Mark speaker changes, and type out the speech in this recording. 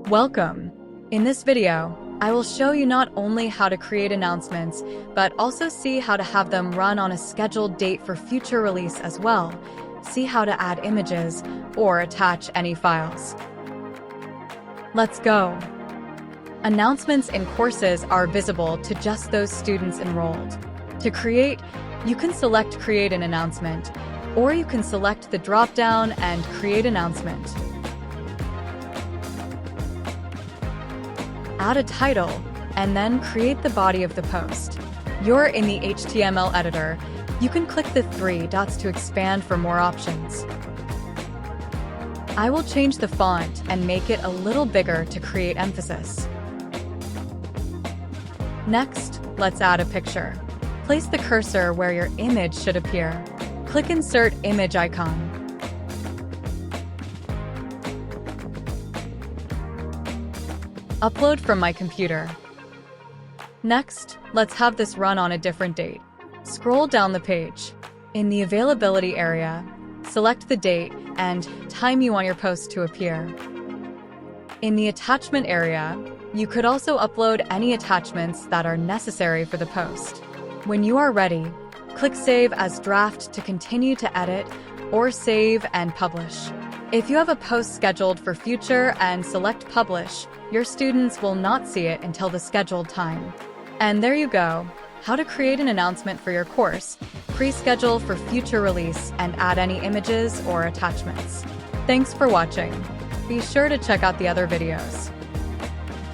Speaker 1: Welcome! In this video, I will show you not only how to create announcements, but also see how to have them run on a scheduled date for future release as well. See how to add images or attach any files. Let's go! Announcements in courses are visible to just those students enrolled. To create, you can select Create an Announcement, or you can select the drop-down and Create Announcement. Add a title, and then create the body of the post. You're in the HTML editor. You can click the three dots to expand for more options. I will change the font and make it a little bigger to create emphasis. Next, let's add a picture. Place the cursor where your image should appear. Click Insert Image icon. Upload from my computer. Next, let's have this run on a different date. Scroll down the page. In the Availability area, select the date and time you want your post to appear. In the Attachment area, you could also upload any attachments that are necessary for the post. When you are ready, click Save as Draft to continue to edit, or Save and Publish. If you have a post scheduled for future and select Publish, your students will not see it until the scheduled time. And there you go, how to create an announcement for your course, pre-schedule for future release, and add any images or attachments. Thanks for watching. Be sure to check out the other videos.